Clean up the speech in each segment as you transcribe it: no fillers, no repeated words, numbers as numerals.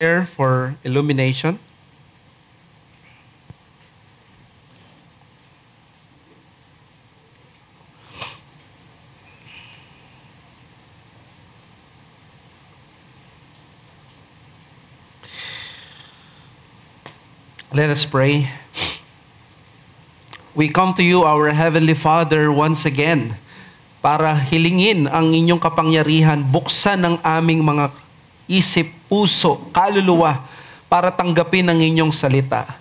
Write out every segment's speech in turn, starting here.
Here for illumination. Let us pray. We come to you, our Heavenly Father, once again para hilingin ang inyong kapangyarihan, buksan ang aming mga isip, puso, kaluluwa para tanggapin ang inyong salita.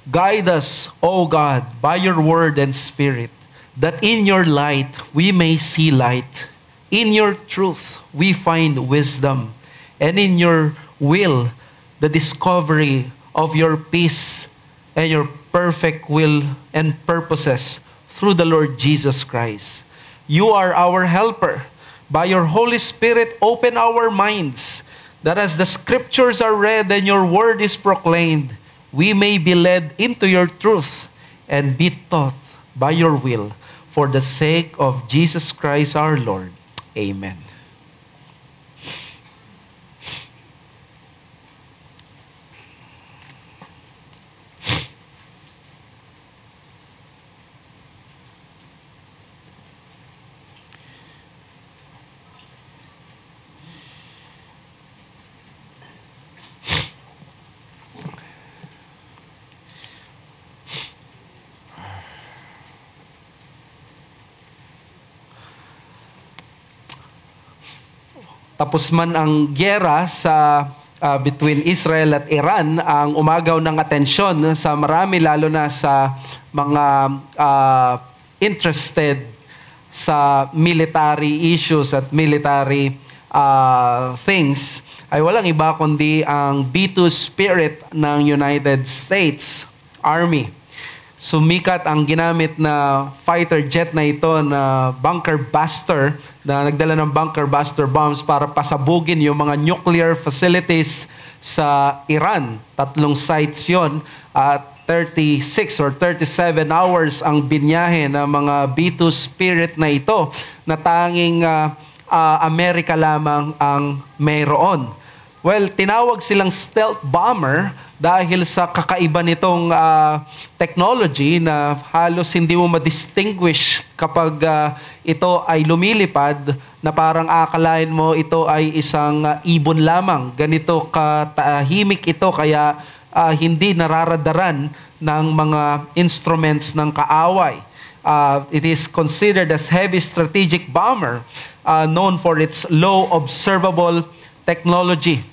Guide us, O God, by your word and spirit, that in your light we may see light. In your truth we find wisdom. And in your will, the discovery of your peace and your perfect will and purposes through the Lord Jesus Christ. You are our helper. By your Holy Spirit, open our minds, that as the scriptures are read and your word is proclaimed, we may be led into your truth and be taught by your will, for the sake of Jesus Christ our Lord. Amen. Tapos man ang gyera sa between Israel at Iran, ang umagaw ng atensyon sa marami, lalo na sa mga interested sa military issues at military things, ay walang iba kundi ang B-2 Spirit ng United States Army. Sumikat ang ginamit na fighter jet na ito na bunker buster, na nagdala ng bunker buster bombs para pasabugin yung mga nuclear facilities sa Iran. 3 sites yon at 36 or 37 hours ang binyahe ng mga B-2 Spirit na ito, na tanging Amerika lamang ang mayroon. Well, tinawag silang stealth bomber dahil sa kakaiba nitong technology na halos hindi mo ma-distinguish kapag ito ay lumilipad, na parang akalain mo ito ay isang ibon lamang. Ganito katahimik ito, kaya hindi nararadaran ng mga instruments ng kaaway. It is considered as heavy strategic bomber, known for its low observable technology.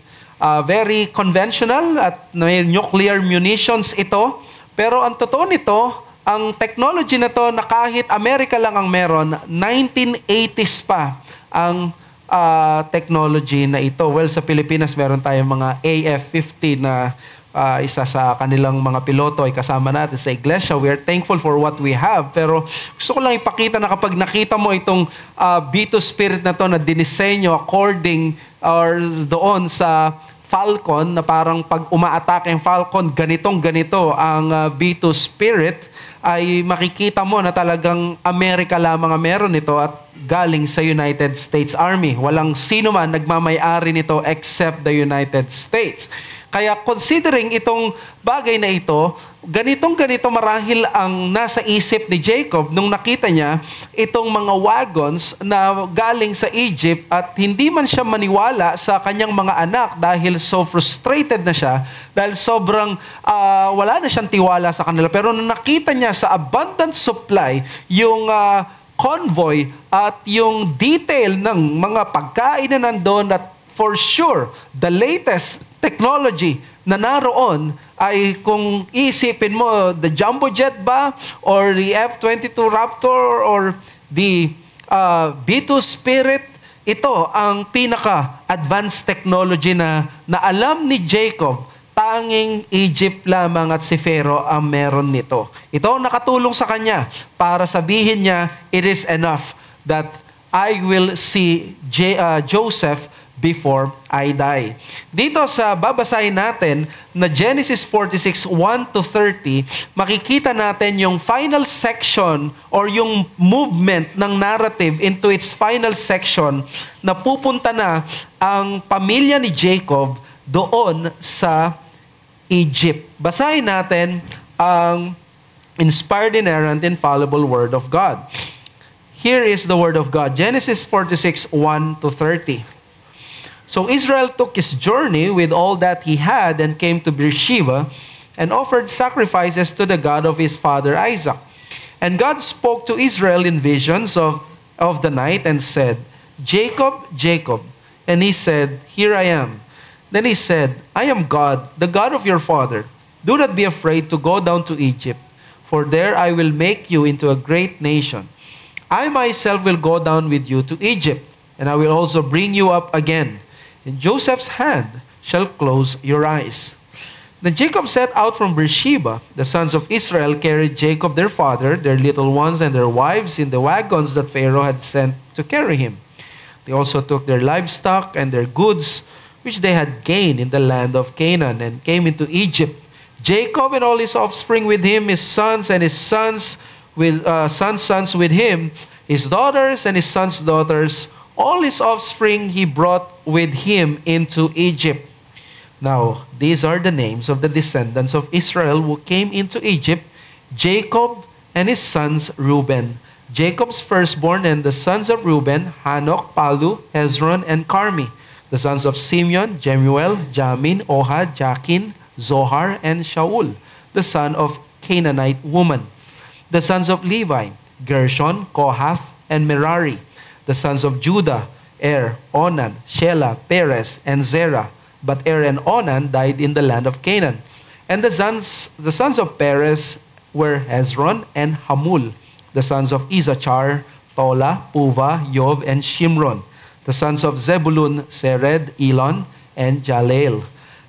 Very conventional at may nuclear munitions ito. Pero ang totoo nito, ang technology na to, na kahit Amerika lang ang meron, 1980s pa ang technology na ito. Well, sa Pilipinas meron tayong mga AF-50 na isa sa kanilang mga piloto ay kasama natin sa iglesia. We are thankful for what we have. Pero gusto ko lang ipakita na kapag nakita mo itong B-2 Spirit na to na dinisenyo according or doon sa Falcon, na parang pag umaatake ang Falcon, ganito ang B-2 Spirit, ay makikita mo na talagang Amerika lamang ang meron nito at galing sa United States Army. Walang sino man nagmamay-ari nito except the United States. Kaya considering itong bagay na ito, ganito marahil ang nasa isip ni Jacob nung nakita niya itong mga wagons na galing sa Egypt, at hindi man siya maniwala sa kanyang mga anak dahil so frustrated na siya, dahil sobrang wala na siyang tiwala sa kanila. Pero nung nakita niya sa abundant supply, yung convoy at yung detail ng mga pagkain na nandoon, at for sure, the latest technology na naroon ay, kung isipin mo, the jumbo jet ba, or the F-22 Raptor, or the B-2 Spirit, ito ang pinaka-advanced technology na alam ni Jacob. Tanging Egypt lamang at si Pharaoh ang meron nito. Ito ang nakatulong sa kanya para sabihin niya, it is enough that I will see Joseph before I die. Dito sa babasahin natin na Genesis 46, 1-30, makikita natin yung final section or yung movement ng narrative into its final section, na pupunta na ang pamilya ni Jacob doon sa Egypt. Basahin natin ang inspired, inerrant, infallible Word of God. Here is the Word of God. Genesis 46, 1-30. So Israel took his journey with all that he had and came to Beersheba and offered sacrifices to the God of his father Isaac. And God spoke to Israel in visions of the night and said, Jacob, Jacob. And he said, Here I am. Then he said, I am God, the God of your father. Do not be afraid to go down to Egypt, for there I will make you into a great nation. I myself will go down with you to Egypt, and I will also bring you up again. And Joseph's hand shall close your eyes. Then Jacob set out from Beersheba. The sons of Israel carried Jacob their father, their little ones, and their wives in the wagons that Pharaoh had sent to carry him. They also took their livestock and their goods, which they had gained in the land of Canaan, and came into Egypt. Jacob and all his offspring with him, his sons and his sons with sons with him, his daughters and his sons' daughters, all his offspring he brought with him into Egypt. Now, these are the names of the descendants of Israel who came into Egypt: Jacob and his sons Reuben. Jacob's firstborn, and the sons of Reuben, Hanok, Palu, Hezron, and Carmi. The sons of Simeon, Jemuel, Jamin, Ohad, Jachin, Zohar, and Shaul, the son of Canaanite woman. The sons of Levi, Gershon, Kohath, and Merari. The sons of Judah, Er, Onan, Shelah, Perez, and Zerah. But Er and Onan died in the land of Canaan. And the sons of Perez were Hezron and Hamul. The sons of Issachar, Tola, Puva, Yov, and Shimron. The sons of Zebulun, Sered, Elon, and Jaleel.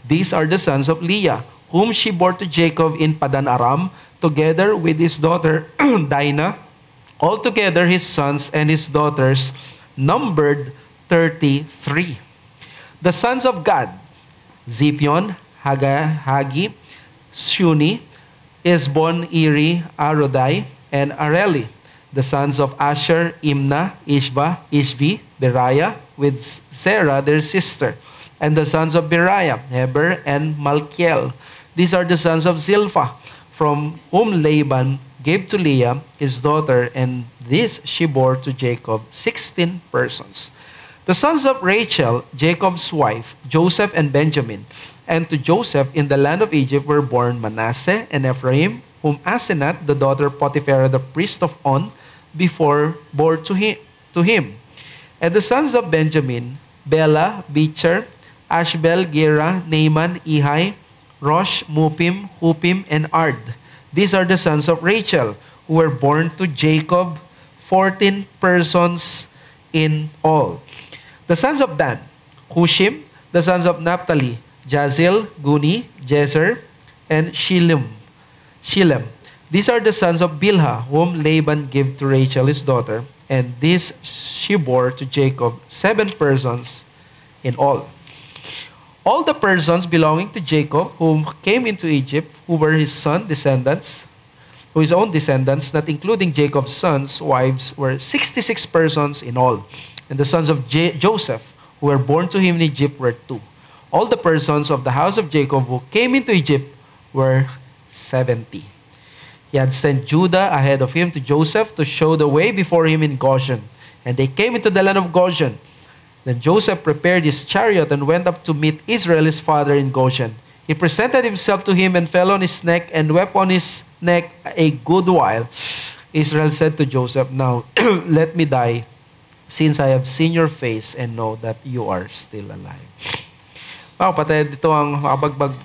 These are the sons of Leah, whom she bore to Jacob in Padan Aram, together with his daughter Dinah. Altogether his sons and his daughters numbered 33. The sons of Gad, Zipion, Hagi, Shuni, Esbon, Eri, Arodai, and Areli. The sons of Asher, Imnah, Ishva, Ishvi, Beriah, with Sarah their sister. And the sons of Beriah, Heber, and Malkiel. These are the sons of Zilpah, from whom Laban gave to Leah his daughter, and this she bore to Jacob 16 persons. The sons of Rachel, Jacob's wife, Joseph and Benjamin. And to Joseph in the land of Egypt were born Manasseh and Ephraim, whom Asenath, the daughter of Potiphera, the priest of On, bore to him. And the sons of Benjamin, Bela, Becher, Ashbel, Gera, Naaman, Ehi, Rosh, Mupim, Hupim, and Ard. These are the sons of Rachel, who were born to Jacob, 14 persons in all. The sons of Dan, Hushim. The sons of Naphtali, Jazil, Guni, Jezer, and Shillem. These are the sons of Bilhah, whom Laban gave to Rachel his daughter, and this she bore to Jacob 7 persons in all. All the persons belonging to Jacob, whom came into Egypt, who were his own descendants, not including Jacob's sons' wives, were 66 persons in all. And the sons of Joseph, who were born to him in Egypt, were 2. All the persons of the house of Jacob who came into Egypt were 70. He had sent Judah ahead of him to Joseph to show the way before him in Goshen. And they came into the land of Goshen. Then Joseph prepared his chariot and went up to meet Israel his father in Goshen. He presented himself to him and fell on his neck and wept on his neck a good while. Israel said to Joseph, Now let me die, since I have seen your face and know that you are still alive. Wow, pati dito ang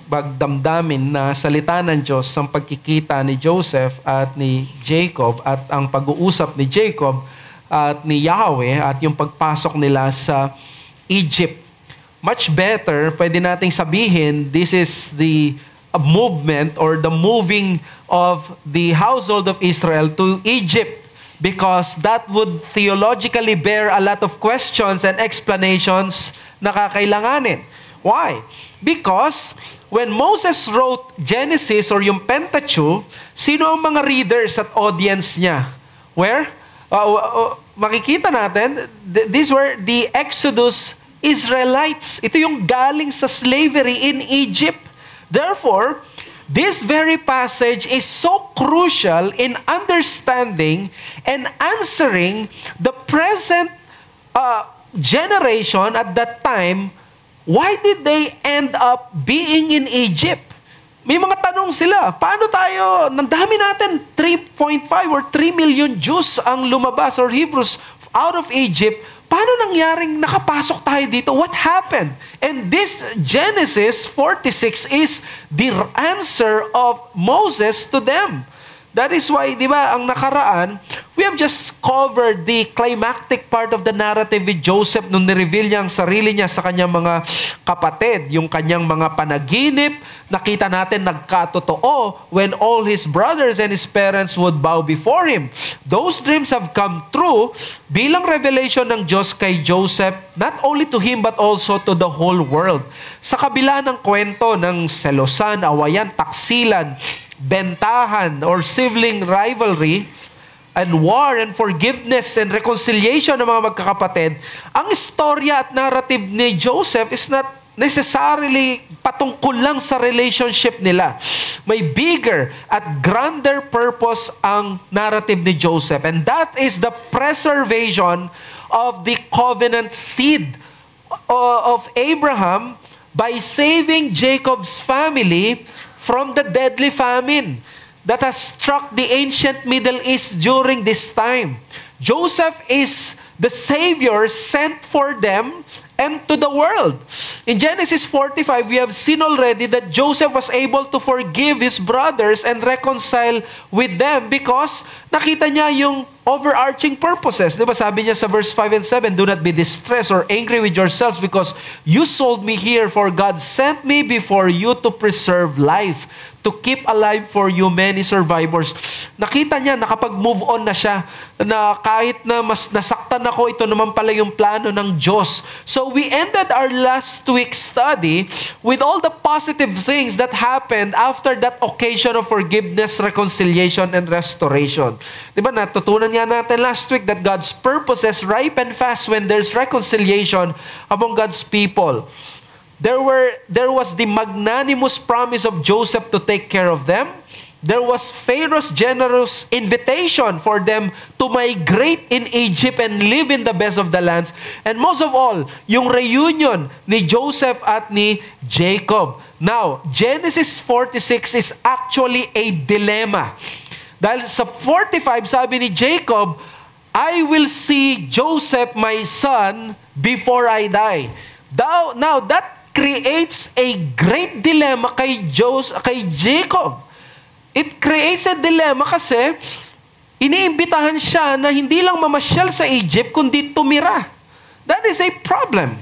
bagdamdamin na salita ng Diyos sa pagkikita ni Joseph at ni Jacob at ang pag-uusap ni Jacob at ni Yahweh at yung pagpasok nila sa Egypt. Much better, pwede nating sabihin, this is the movement or the moving of the household of Israel to Egypt, because that would theologically bear a lot of questions and explanations na kakailanganin. Why? Because when Moses wrote Genesis or yung Pentateuch, sino ang mga readers at audience niya? Where? Makikita natin, these were the Exodus Israelites. Ito yung galing sa slavery in Egypt. Therefore, this very passage is so crucial in understanding and answering the present generation at that time. Why did they end up being in Egypt? May mga tanong sila. Paano tayo, nandami natin, 3.5 or 3 million Jews ang lumabas or Hebrews out of Egypt. Paano nangyaring nakapasok tayo dito? What happened? And this Genesis 46 is the answer of Moses to them. That is why, di ba, ang nakaraan, we have just covered the climactic part of the narrative with Joseph nung nireveal niya ang sarili niya sa kanyang mga kapatid, yung kanyang mga panaginip. Nakita natin nagkatotoo when all his brothers and his parents would bow before him. Those dreams have come true bilang revelation ng Diyos kay Joseph, not only to him but also to the whole world. Sa kabila ng kwento ng selosan, awayan, taksilan, bentahan or sibling rivalry and war and forgiveness and reconciliation ng mga magkakapatid, ang istorya at narrative ni Joseph is not necessarily patungkol lang sa relationship nila. May bigger at grander purpose ang narrative ni Joseph, and that is the preservation of the covenant seed of Abraham by saving Jacob's family from the deadly famine that has struck the ancient Middle East during this time. Joseph is the Savior sent for them and to the world. In Genesis 45, we have seen already that Joseph was able to forgive his brothers and reconcile with them because nakita niya yung overarching purposes. Diba sabi niya sa verse 5 and 7, do not be distressed or angry with yourselves because you sold me here, for God sent me before you to preserve life, to keep alive for you many survivors. Nakita niya, nakapag-move on na siya, na kahit na mas nasaktan ako, ito naman pala yung plano ng Diyos. So we ended our last week's study with all the positive things that happened after that occasion of forgiveness, reconciliation, and restoration. Diba, natutunan nga natin last week that God's purposes ripen fast when there's reconciliation among God's people. There was the magnanimous promise of Joseph to take care of them. There was Pharaoh's generous invitation for them to migrate in Egypt and live in the best of the lands. And most of all, yung reunion ni Joseph at ni Jacob. Now, Genesis 46 is actually a dilemma. Dahil sa 45, sabi ni Jacob, I will see Joseph, my son, before I die. Now, that creates a great dilemma kay Jacob. It creates a dilemma kasi iniimbitahan siya na hindi lang mamasyal sa Egypt kundi tumira. That is a problem.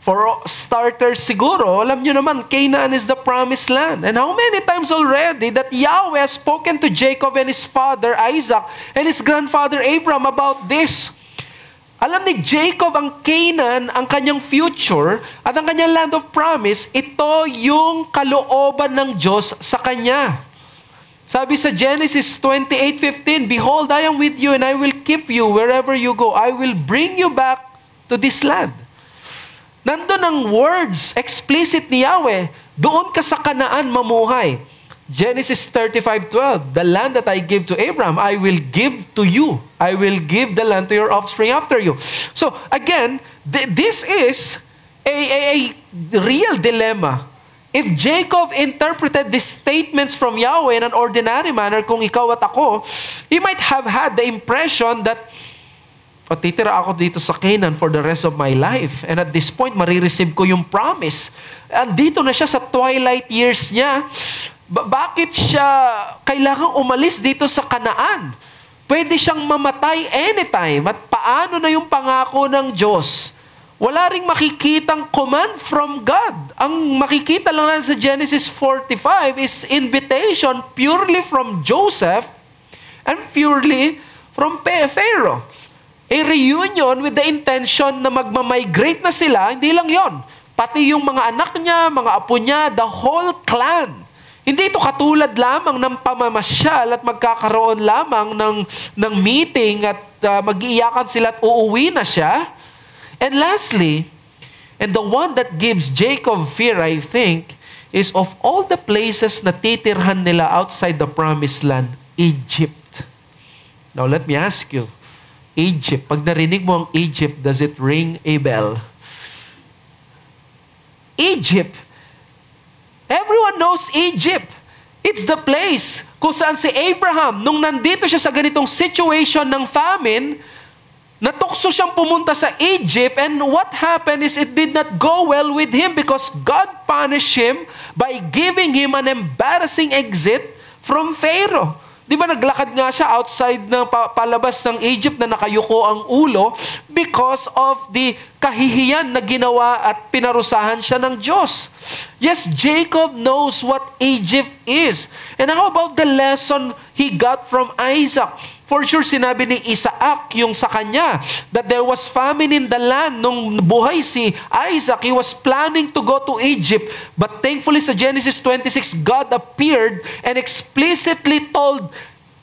For starters siguro, alam nyo naman, Canaan is the promised land. And how many times already that Yahweh has spoken to Jacob and his father Isaac and his grandfather Abraham about this. Alam ni Jacob ang Canaan, ang kanyang future, at ang kanyang land of promise, ito yung kalooban ng Diyos sa kanya. Sabi sa Genesis 28:15, behold, I am with you and I will keep you wherever you go. I will bring you back to this land. Nandun ang words, explicit ni Yahweh, doon ka sa Kanaan mamuhay. Genesis 35:12, the land that I give to Abraham, I will give to you. I will give the land to your offspring after you. So again, this is a real dilemma. If Jacob interpreted these statements from Yahweh in an ordinary manner, kung ikaw at ako, he might have had the impression that, titira ako dito sa Canaan for the rest of my life. And at this point, marireceive ko yung promise. Andito na siya sa twilight years niya. Bakit siya kailangang umalis dito sa Kanaan? Pwede siyang mamatay anytime. At paano na yung pangako ng Diyos? Wala ring makikitang command from God. Ang makikita lang natin sa Genesis 45 is invitation purely from Joseph and purely from Pharaoh. A reunion with the intention na magmamigrate na sila, hindi lang yon. Pati yung mga anak niya, mga apo niya, the whole clan. Hindi ito katulad lamang ng pamamasyal at magkakaroon lamang ng meeting at mag-iiyakan sila at uuwi na siya. And lastly, And the one that gives Jacob fear, I think, is of all the places na titirhan nila outside the promised land, Egypt. Now, let me ask you, Egypt, pag narinig mo ang Egypt, does it ring a bell? Egypt. Everyone knows Egypt. It's the place kung saan si Abraham, nung nandito siya sa ganitong situation ng famine, natukso siyang pumunta sa Egypt, and what happened is it did not go well with him because God punished him by giving him an embarrassing exit from Pharaoh. Di ba naglakad nga siya outside ng palabas ng Egypt na nakayuko ang ulo because of the kahihiyan na ginawa at pinarusahan siya ng Diyos. Yes, Jacob knows what Egypt is. And how about the lesson he got from Isaac? For sure, sinabi ni Isaac yung sa kanya that there was famine in the land. Nung buhay si Isaac, he was planning to go to Egypt. But thankfully sa Genesis 26, God appeared and explicitly told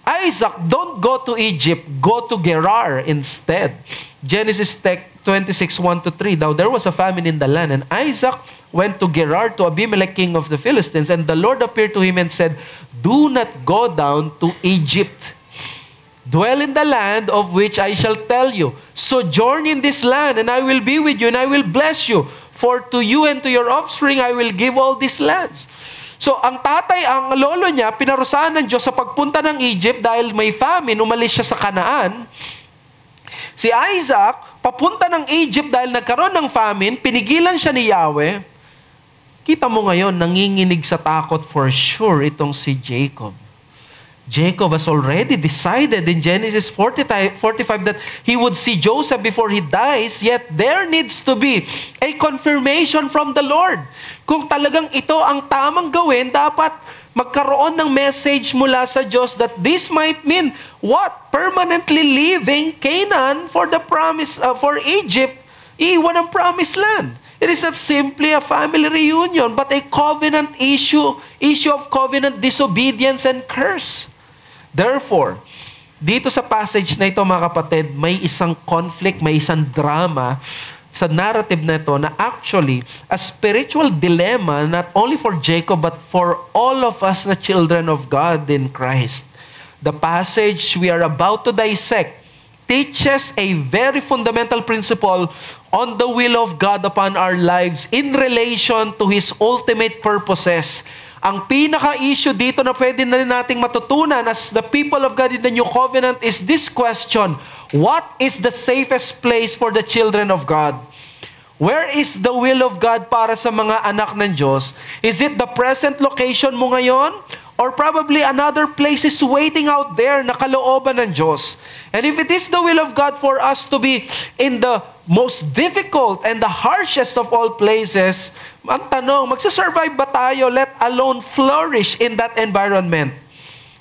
Isaac, don't go to Egypt, go to Gerar instead. Genesis 26, 1-3. Now there was a famine in the land, and Isaac went to Gerar to Abimelech, king of the Philistines, and the Lord appeared to him and said, do not go down to Egypt. Dwell in the land of which I shall tell you. Sojourn in this land, and I will be with you, and I will bless you. For to you and to your offspring, I will give all these lands. So, ang lolo niya, pinarusahan ng Diyos sa pagpunta ng Egypt dahil may famine, umalis siya sa Kanaan. Si Isaac, papunta ng Egypt dahil nagkaroon ng famine, pinigilan siya ni Yahweh. Kita mo ngayon, nanginginig sa takot for sure itong si Jacob. Jacob has already decided in Genesis 45 that he would see Joseph before he dies, yet there needs to be a confirmation from the Lord. Kung talagang ito ang tamang gawin, dapat magkaroon ng message mula sa Diyos that this might mean what? Permanently leaving Canaan for the promise, for Egypt, iwan ang promised land. It is not simply a family reunion, but a covenant issue of covenant disobedience and curse. Therefore, dito sa passage na ito mga kapatid, may isang conflict, may isang drama sa narrative na ito na actually a spiritual dilemma not only for Jacob but for all of us na children of God in Christ. The passage we are about to dissect teaches a very fundamental principle on the will of God upon our lives in relation to His ultimate purposes. Ang pinaka-issue dito na pwede na rin nating matutunan as the people of God in the New Covenant is this question: what is the safest place for the children of God? Where is the will of God para sa mga anak ng Diyos? Is it the present location mo ngayon? Or probably another place is waiting out there na kalooban ng Diyos. And if it is the will of God for us to be in the most difficult and the harshest of all places, ang tanong, magsasurvive ba tayo, let alone flourish in that environment?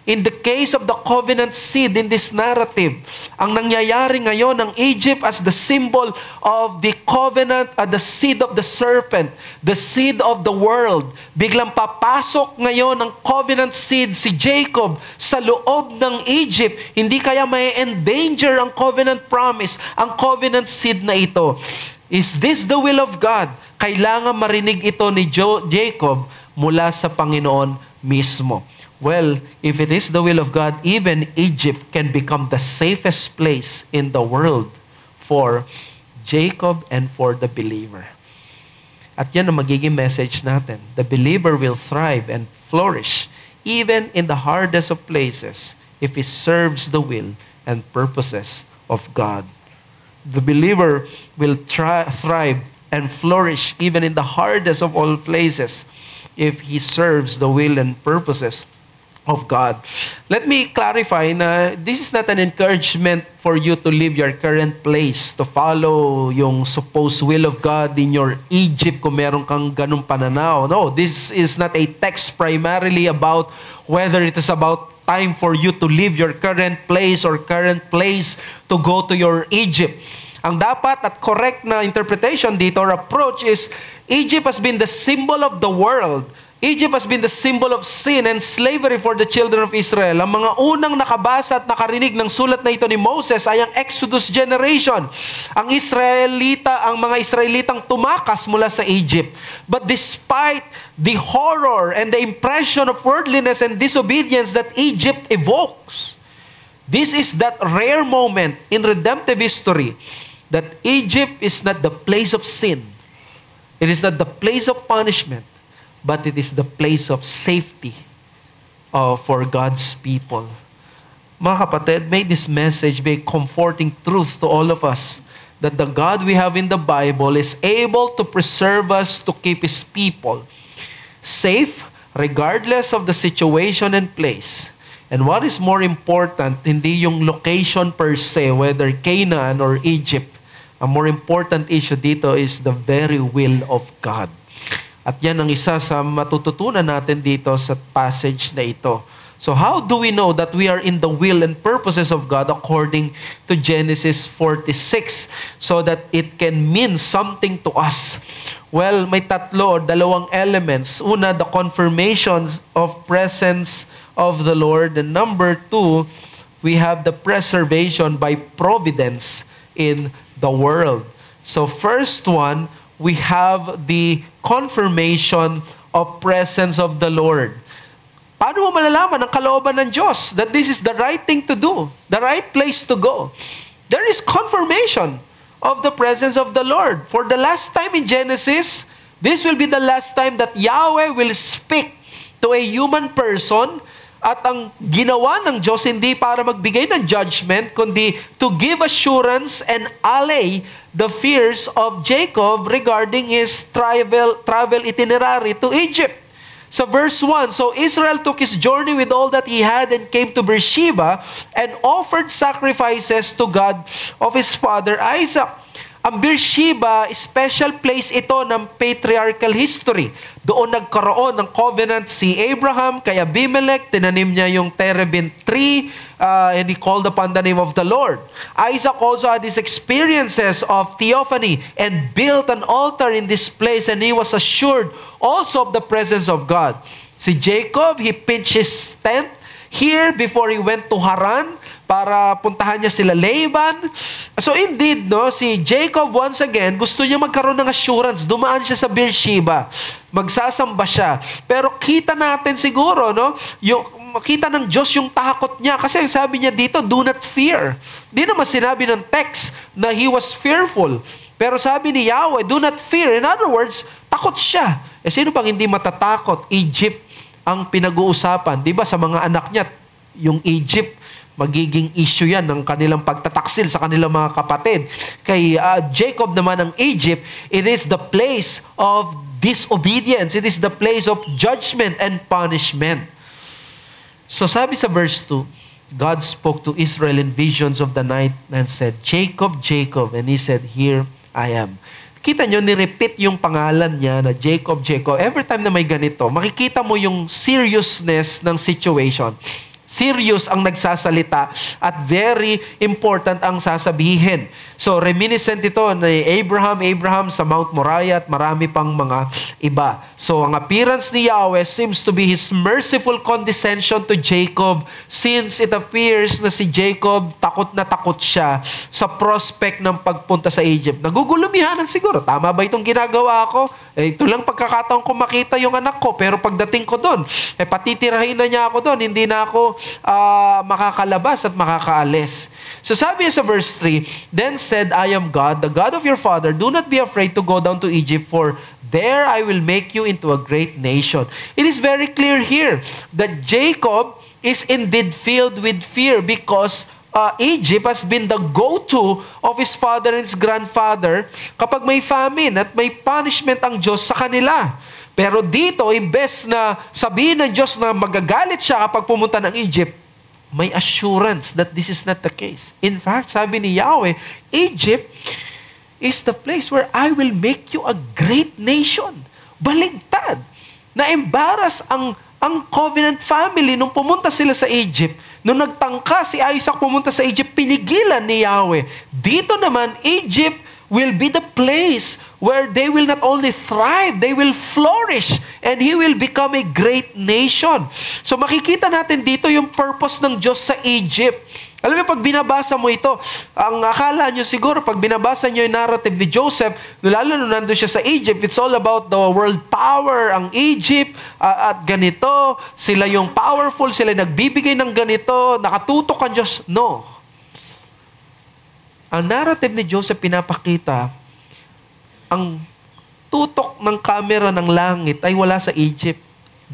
In the case of the covenant seed in this narrative, ang nangyayari ngayon ng Egypt as the symbol of the covenant, the seed of the serpent, the seed of the world. Biglang papasok ngayon ng covenant seed si Jacob sa loob ng Egypt. Hindi kaya may endanger ang covenant promise, ang covenant seed na ito. Is this the will of God? Kailangan marinig ito ni Jacob mula sa Panginoon mismo. Well, if it is the will of God, even Egypt can become the safest place in the world for Jacob and for the believer. At yan ang magiging message natin. The believer will thrive and flourish even in the hardest of places if he serves the will and purposes of God. The believer will thrive and flourish even in the hardest of all places if he serves the will and purposes of God. Let me clarify na this is not an encouragement for you to leave your current place, to follow yung supposed will of God in your Egypt kung meron kang ganung pananaw. No, this is not a text primarily about whether it is about time for you to leave your current place or current place to go to your Egypt. Ang dapat at correct na interpretation dito or approach is Egypt has been the symbol of the world Egypt has been the symbol of sin and slavery for the children of Israel. Ang mga unang nakabasa at nakarinig ng sulat na ito ni Moses ay ang Exodus generation. Ang mga Israelitang tumakas mula sa Egypt. But despite the horror and the impression of worldliness and disobedience that Egypt evokes, this is that rare moment in redemptive history that Egypt is not the place of sin. It is not the place of punishment, but it is the place of safety for God's people. Mga kapatid, may this message be a comforting truth to all of us that the God we have in the Bible is able to preserve us, to keep His people safe regardless of the situation and place. And what is more important, hindi yung location per se, whether Canaan or Egypt. A more important issue dito is the very will of God. At yan ang isa sa matututunan natin dito sa passage na ito. So how do we know that we are in the will and purposes of God according to Genesis 46 so that it can mean something to us? Well, may tatlo or dalawang elements. Una, the confirmations of presence of the Lord. And number two, we have the preservation by providence in the world. So first one, we have the confirmation of presence of the Lord. Paano mo malalaman ang kalooban ng Diyos that this is the right thing to do, the right place to go? There is confirmation of the presence of the Lord. For the last time in Genesis, this will be the last time that Yahweh will speak to a human person. At ang ginawa ng Diyos hindi para magbigay ng judgment, kundi to give assurance and allay the fears of Jacob regarding his travel itinerary to Egypt. So verse 1, so Israel took his journey with all that he had and came to Beersheba and offered sacrifices to God of his father Isaac. Ang Beersheba, special place ito ng patriarchal history. Doon nagkaroon ng covenant si Abraham kay Abimelech, tinanim niya yung terebinth tree, and he called upon the name of the Lord. Isaac also had his experiences of theophany and built an altar in this place, and he was assured also of the presence of God. Si Jacob, he pitched his tent here before he went to Haran para puntahan niya sila Laban. So indeed, si Jacob once again, gusto niya magkaroon ng assurance. Dumaan siya sa Beersheba. Magsasamba siya. Pero kita natin siguro, yung makita ng Diyos yung takot niya. Kasi ang sabi niya dito, do not fear. Di naman sinabi ng text na he was fearful. Pero sabi ni Yahweh, do not fear. In other words, takot siya. Sino bang hindi matatakot? Egypt ang pinag-uusapan. Di ba sa mga anak niya, yung Egypt, magiging issue yan ng kanilang pagtataksil sa kanilang mga kapatid. Kay Jacob naman ang Egypt, it is the place of disobedience. It is the place of judgment and punishment. So sabi sa verse 2, God spoke to Israel in visions of the night and said, Jacob, Jacob. And he said, here I am. Kita nyo, nirepeat yung pangalan niya na Jacob, Jacob. Every time na may ganito, makikita mo yung seriousness ng situation. Serious ang nagsasalita at very important ang sasabihin. So, reminiscent ito ni Abraham sa Mount Moriah at marami pang mga iba. So, ang appearance ni Yahweh seems to be His merciful condescension to Jacob since it appears na si Jacob takot na takot siya sa prospect ng pagpunta sa Egypt. Nagugulumihanan siguro, tama ba itong ginagawa ko? Ito lang pagkakataon ko makita yung anak ko, pero pagdating ko doon, patitirahin na niya ako doon, hindi na ako makakalabas at makakaalis. So sabi sa verse 3, Then said, I am God, the God of your father. Do not be afraid to go down to Egypt, for there I will make you into a great nation. It is very clear here that Jacob is indeed filled with fear because Egypt has been the go-to of his father and his grandfather kapag may famine at may punishment ang Diyos sa kanila. Pero dito, imbes na sabihin ng Diyos na magagalit siya kapag pumunta ng Egypt, may assurance that this is not the case. In fact, sabi ni Yahweh, Egypt is the place where I will make you a great nation. Baligtad. Na-embarrass ang covenant family nung pumunta sila sa Egypt. Nung nagtangka si Isaac pumunta sa Egypt, pinigilan ni Yahweh. Dito naman, Egypt will be the place where they will not only thrive, they will flourish, and He will become a great nation. So makikita natin dito yung purpose ng Diyos sa Egypt. Alam mo, pag binabasa mo ito, ang akala nyo siguro, pag binabasa nyo yung narrative ni Joseph, lalo nung nandun siya sa Egypt, it's all about the world power, ang Egypt, at ganito, sila yung powerful, sila nagbibigay ng ganito, nakatutok ang Diyos. No. Ang narrative ni Joseph pinapakita, ang tutok ng kamera ng langit ay wala sa Egypt.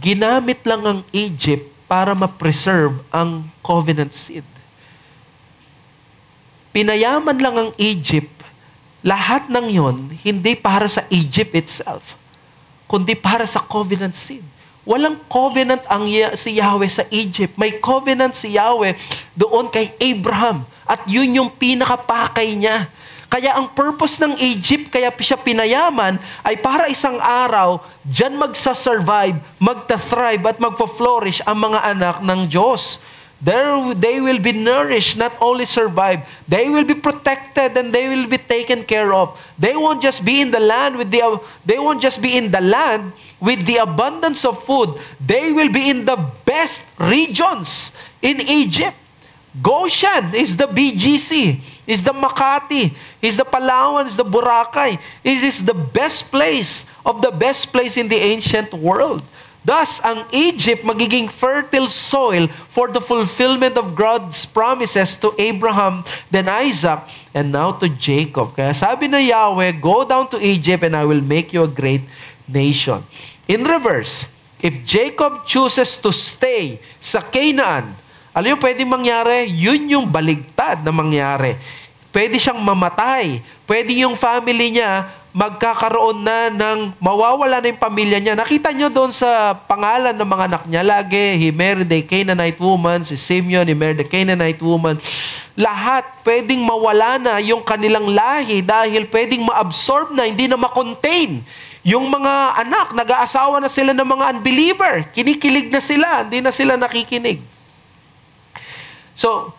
Ginamit lang ang Egypt para ma-preserve ang covenant seed. Pinayaman lang ang Egypt, lahat ng yon hindi para sa Egypt itself, kundi para sa covenant seed. Walang covenant si Yahweh sa Egypt. May covenant si Yahweh doon kay Abraham. At yun yung pinakapakay niya. Kaya ang purpose ng Egypt, kaya siya pinayaman, ay para isang araw, dyan magsasurvive, magta-thrive at magpa-flourish ang mga anak ng Diyos. They will be nourished, not only survive. They will be protected and they will be taken care of. They won't just be in the land with the abundance of food. They will be in the best regions in Egypt. Goshen is the BGC, is the Makati, is the Palawan, is the Boracay. It is the best place of the best place in the ancient world. Thus, ang Egypt magiging fertile soil for the fulfillment of God's promises to Abraham, then Isaac, and now to Jacob. Kaya sabi na Yahweh, go down to Egypt and I will make you a great nation. In reverse, if Jacob chooses to stay sa Canaan, alam yung pwedeng mangyari? Yun yung baligtad na mangyari. Pwede siyang mamatay. Pwede yung family niya magkakaroon na ng mawawala na yung pamilya niya. Nakita nyo doon sa pangalan ng mga anak niya, lagi, he married a Canaanite woman, si Simeon, he married a Canaanite woman. Lahat, pwedeng mawala na yung kanilang lahi dahil pwedeng ma-absorb na, hindi na ma-contain. Yung mga anak, nag-aasawa na sila ng mga unbeliever. Kinikilig na sila, hindi na sila nakikinig. So,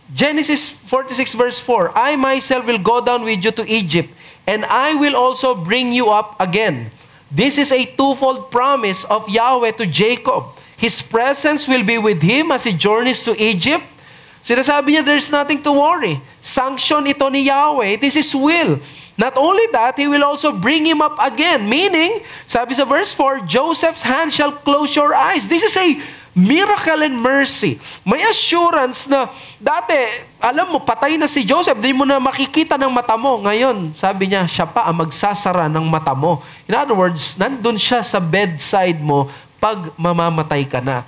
Genesis 46 verse 4, I myself will go down with you to Egypt, and I will also bring you up again. This is a twofold promise of Yahweh to Jacob. His presence will be with him as he journeys to Egypt. Sinasabi niya, there's nothing to worry. Sanction ito ni Yahweh. This is will. Not only that, He will also bring him up again. Meaning, sabi sa verse 4, Joseph's hand shall close your eyes. This is a miracle and mercy. May assurance na dati, alam mo, patay na si Joseph, di mo na makikita ng mata mo. Ngayon, sabi niya, siya pa ang magsasara ng mata mo. In other words, nandun siya sa bedside mo pag mamamatay ka na.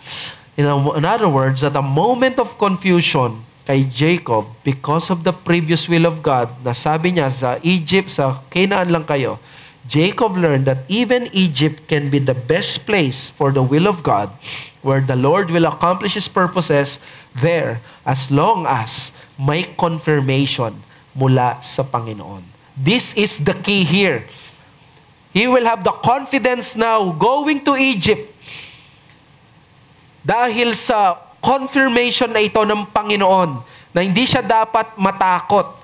In other words, at a moment of confusion kay Jacob, because of the previous will of God, na sabi niya, sa Egypt, sa Canaan lang kayo, Jacob learned that even Egypt can be the best place for the will of God, where the Lord will accomplish His purposes there as long as may confirmation mula sa Panginoon. This is the key here. He will have the confidence now going to Egypt dahil sa confirmation na ito ng Panginoon na hindi siya dapat matakot.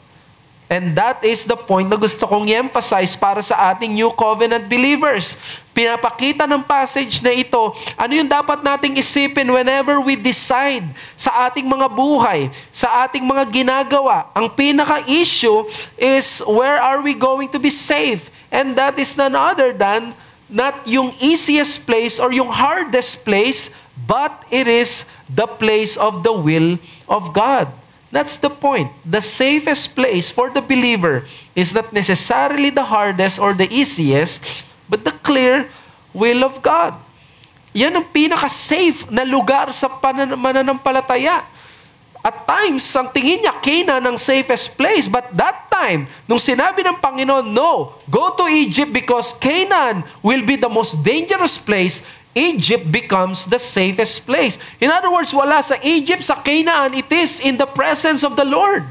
And that is the point na gusto kong i-emphasize para sa ating New Covenant believers. Pinapakita ng passage na ito, ano yung dapat nating isipin whenever we decide sa ating mga buhay, sa ating mga ginagawa. Ang pinaka-issue is, where are we going to be safe? And that is none other than not yung easiest place or yung hardest place, but it is the place of the will of God. That's the point. The safest place for the believer is not necessarily the hardest or the easiest, but the clear will of God. Yan ang pinaka-safe na lugar sa mananampalataya. At times, ang tingin niya, Canaan ang safest place. But that time, nung sinabi ng Panginoon, no, go to Egypt because Canaan will be the most dangerous place, Egypt becomes the safest place. In other words, wala sa Egypt, sa Canaan, it is in the presence of the Lord.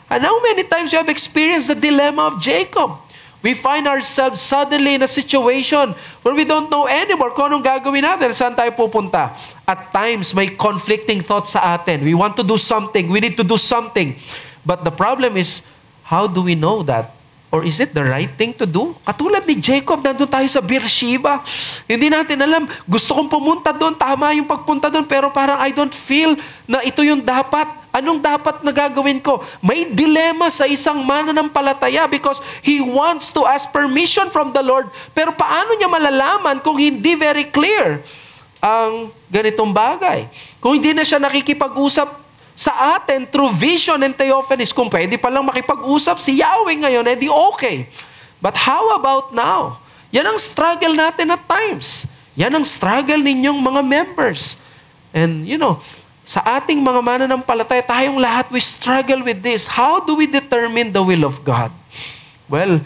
And how many times you have experienced the dilemma of Jacob? We find ourselves suddenly in a situation where we don't know anymore kung anong gagawin natin, saan tayo pupunta. At times, may conflicting thoughts sa atin. We want to do something. We need to do something. But the problem is, how do we know that? Or is it the right thing to do? Katulad ni Jacob, nandun tayo sa Beersheba. Hindi natin alam, gusto kong pumunta doon, tama yung pagpunta doon, pero parang I don't feel na ito yung dapat. Anong dapat na gagawin ko? May dilema sa isang mananampalataya because he wants to ask permission from the Lord. Pero paano niya malalaman kung hindi very clear ang ganitong bagay? Kung hindi na siya nakikipag-usap sa atin through vision and theophanies, kung pwede palang makipag-usap si Yahweh ngayon, edi okay. But how about now? Yan ang struggle natin at times. Yan ang struggle ninyong mga members. And sa ating mga mananampalataya, tayong lahat, we struggle with this. How do we determine the will of God? Well,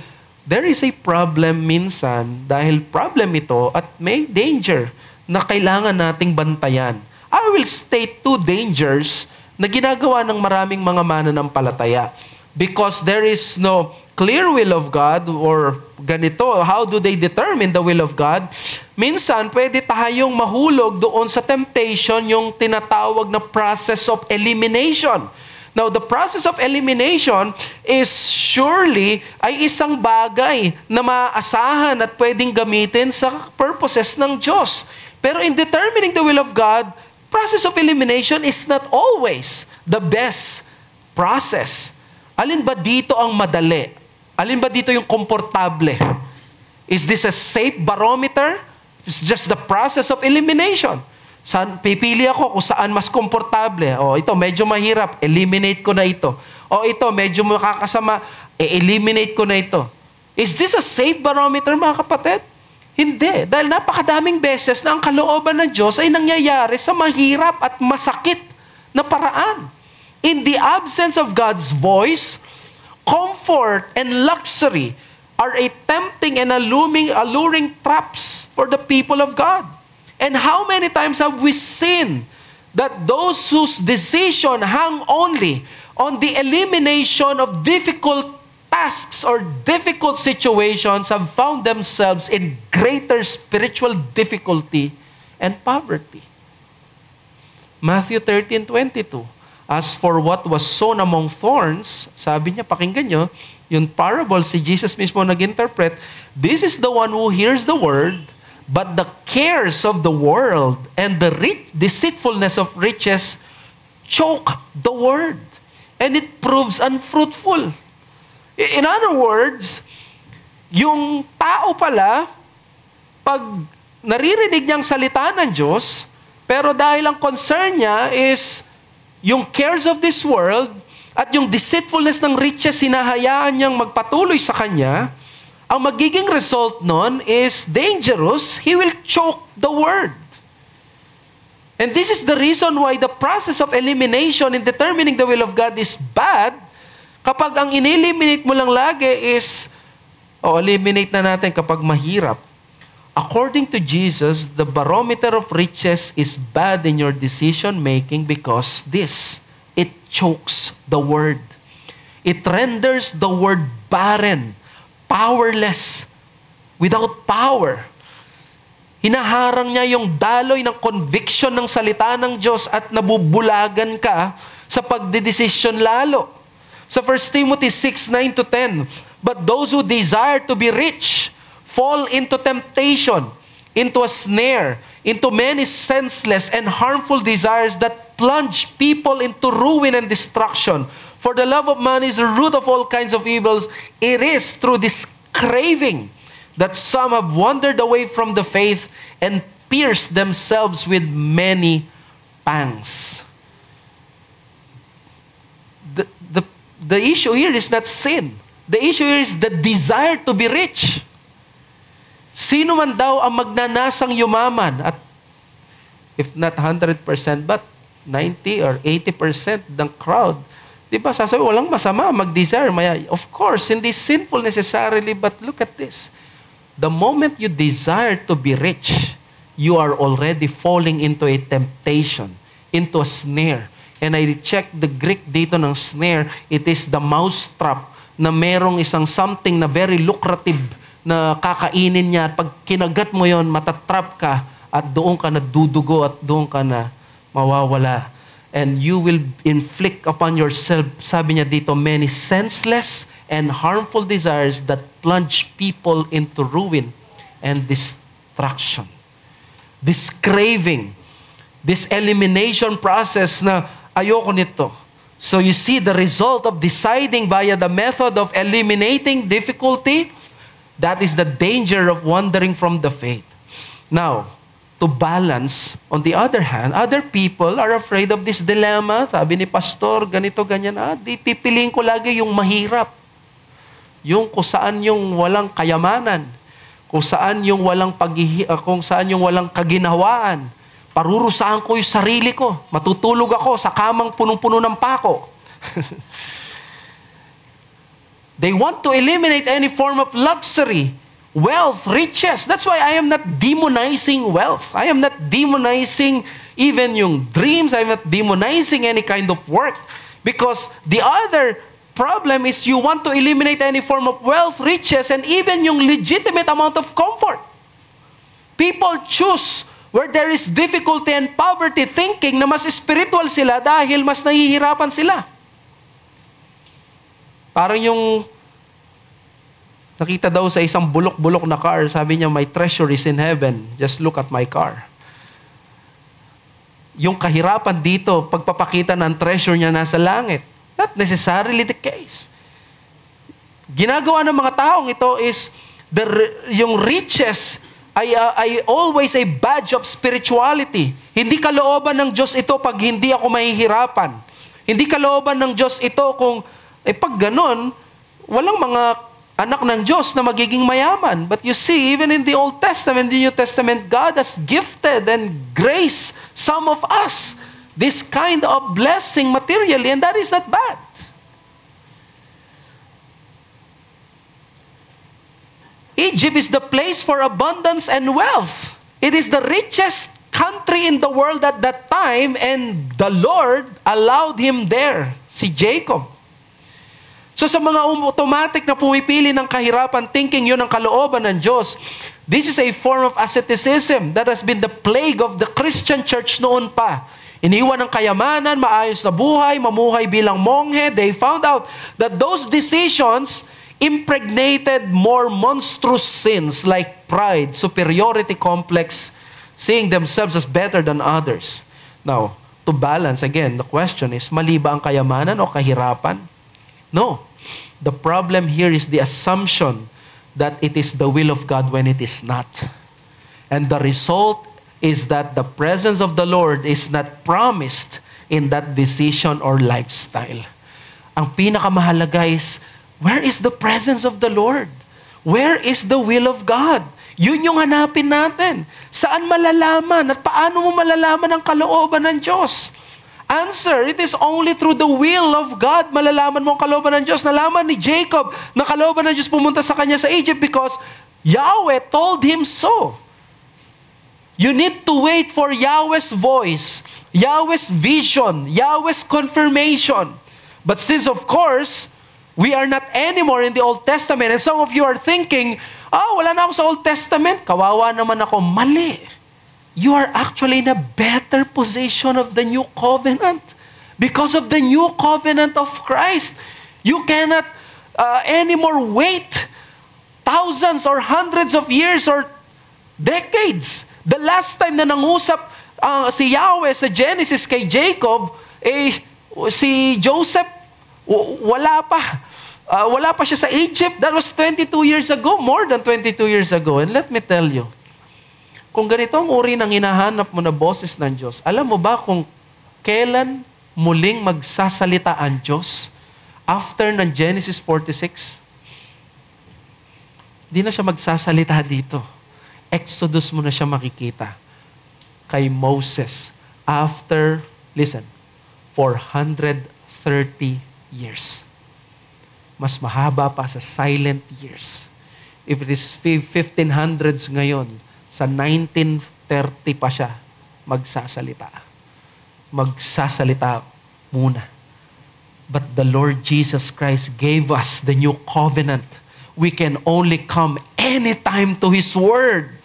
there is a problem minsan dahil problem ito at may danger na kailangan nating bantayan. I will state 2 dangers na ginagawa ng maraming mga mananampalataya. Because there is no clear will of God or ganito, how do they determine the will of God? Minsan, pwede tayong mahulog doon sa temptation, yung tinatawag na process of elimination. Now, the process of elimination is surely ay isang bagay na maaasahan at pwedeng gamitin sa purposes ng Diyos. Pero in determining the will of God, process of elimination is not always the best process. Alin ba dito ang madali? Alin ba dito yung komportable? Is this a safe barometer? It's just the process of elimination. Pipili ako kung saan mas komportable. Ito medyo mahirap, eliminate ko na ito. Ito medyo makakasama, eliminate ko na ito. Is this a safe barometer, mga kapatid? Hindi. Dahil napakadaming beses na ang kalooban ng Diyos ay nangyayari sa mahirap at masakit na paraan. In the absence of God's voice, comfort and luxury are a tempting and alluring traps for the people of God. And how many times have we seen that those whose decision hang only on the elimination of difficult tasks or difficult situations have found themselves in greater spiritual difficulty and poverty. Matthew 13:22. As for what was sown among thorns, sabi niya, pakinggan nyo, yung parable si Jesus mismo nag-interpret, this is the one who hears the word, but the cares of the world and the deceitfulness of riches choke the word, and it proves unfruitful. In other words, yung tao pala, pag naririnig niyang salita ng Diyos, pero dahil ang concern niya is yung cares of this world at yung deceitfulness ng riches, hinahayaan niyang magpatuloy sa kanya, ang magiging result nun is dangerous. He will choke the word. And this is the reason why the process of elimination in determining the will of God is bad. Kapag ang in-eliminate mo lang lagi is, eliminate na natin kapag mahirap. According to Jesus, the barometer of riches is bad in your decision-making because it chokes the word. It renders the word barren, powerless, without power. Hinaharang niya yung daloy ng conviction ng salita ng Diyos at nabubulagan ka sa pagdedesisyon lalo. Sa 1 Timothy 6:9-10, but those who desire to be rich fall into temptation, into a snare, into many senseless and harmful desires that plunge people into ruin and destruction. For the love of money is the root of all kinds of evils. It is through this craving that some have wandered away from the faith and pierced themselves with many pangs. The issue here is not sin. The issue here is the desire to be rich. Sino man daw ang magnanasang yumaman at if not 100% but 90 or 80% ng crowd, di ba sasabi, walang masama mag-desire. Of course, hindi sinful necessarily, but look at this. The moment you desire to be rich, you are already falling into a temptation, into a snare. And I checked the Greek dito ng snare, it is the mousetrap na merong isang something na very lucrative na kakainin niya. Pag kinagat mo yon, matatrap ka at doon ka na dudugo at doon ka na mawawala. and you will inflict upon yourself, sabi niya dito, many senseless and harmful desires that plunge people into ruin and destruction. This craving, this elimination process na ayoko nito. So you see the result of deciding via the method of eliminating difficulty, that is the danger of wandering from the faith. Now, to balance, on the other hand, other people are afraid of this dilemma. Sabi ni pastor, ganito, ganyan. Di pipiliin ko lagi yung mahirap. Yung kung saan yung walang kayamanan. Kung saan yung walang kung saan yung walang kaginhawaan. Parurusahan ko yung sarili ko. Matutulog ako sa kamang punong-puno ng pako. They want to eliminate any form of luxury, wealth, riches. That's why I am not demonizing wealth. I am not demonizing even yung dreams. I am not demonizing any kind of work. Because the other problem is you want to eliminate any form of wealth, riches, and even yung legitimate amount of comfort. People choose where there is difficulty and poverty thinking na mas spiritual sila dahil mas nahihirapan sila. Parang yung nakita daw sa isang bulok-bulok na car, sabi niya, my treasure is in heaven. Just look at my car. Yung kahirapan dito, pagpapakita ng treasure niya nasa langit. Not necessarily the case. Ginagawa ng mga taong ito is, yung riches ay always a badge of spirituality. Hindi kalooban ng Diyos ito pag hindi ako mahihirapan. Hindi kalooban ng Diyos ito kung, pag ganun, walang mga anak ng Diyos na magiging mayaman. But you see, even in the Old Testament, the New Testament, God has gifted and graced some of us this kind of blessing materially, and that is not bad. Egypt is the place for abundance and wealth. It is the richest country in the world at that time, and the Lord allowed him there, si Jacob. So sa mga automatic na pumipili ng kahirapan, thinking yun ang kalooban ng Diyos, this is a form of asceticism that has been the plague of the Christian church noon pa. Iniwan ng kayamanan, maayos na buhay, mamuhay bilang monghe. They found out that those decisions impregnated more monstrous sins like pride, superiority complex, seeing themselves as better than others. Now, to balance, again, the question is, mali ba ang kayamanan o kahirapan? No. The problem here is the assumption that it is the will of God when it is not. And the result is that the presence of the Lord is not promised in that decision or lifestyle. Ang pinakamahalaga is, where is the presence of the Lord? Where is the will of God? Yun yung hanapin natin. Saan malalaman at paano mo malalaman ang kalooban ng Diyos? Answer, it is only through the will of God malalaman mo ang kalooban ng Diyos. Nalaman ni Jacob na kalooban ng Diyos pumunta sa kanya sa Egypt because Yahweh told him so. You need to wait for Yahweh's voice, Yahweh's vision, Yahweh's confirmation. But since, of course, we are not anymore in the Old Testament, and some of you are thinking, wala na ako sa Old Testament, kawawa naman ako. Mali. You are actually in a better position of the new covenant because of the new covenant of Christ. You cannot anymore wait thousands or hundreds of years or decades. The last time na nangusap si Yahweh sa Genesis kay Jacob, si Joseph, wala pa siya sa Egypt. That was 22 years ago, more than 22 years ago. And let me tell you, kung ganito ang uri ng hinahanap mo na boses ng Diyos, alam mo ba kung kailan muling magsasalita ang Diyos after ng Genesis 46? Di na siya magsasalita dito. Exodus mo na siya makikita. Kay Moses, after, listen, 430 years. Mas mahaba pa sa silent years. If it is 1500s ngayon, sa 1930 pa siya magsasalita. Magsasalita muna. But the Lord Jesus Christ gave us the new covenant. We can only come anytime to His Word.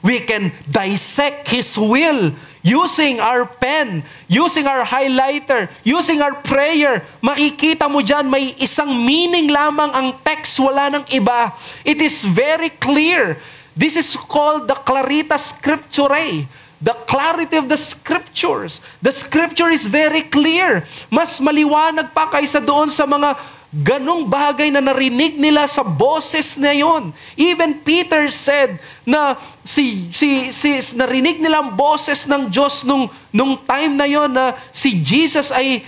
We can dissect His will. using our pen, using our highlighter, using our prayer, makikita mo dyan, may isang meaning lamang ang text, wala nang iba. It is very clear. This is called the Claritas Scripturae, the clarity of the Scriptures. The Scripture is very clear. Mas maliwanag pa kaysa doon sa mga ganong bagay na narinig nila sa boses na yon. Even Peter said na narinig nila ang boses ng Diyos nung time na yon na si Jesus ay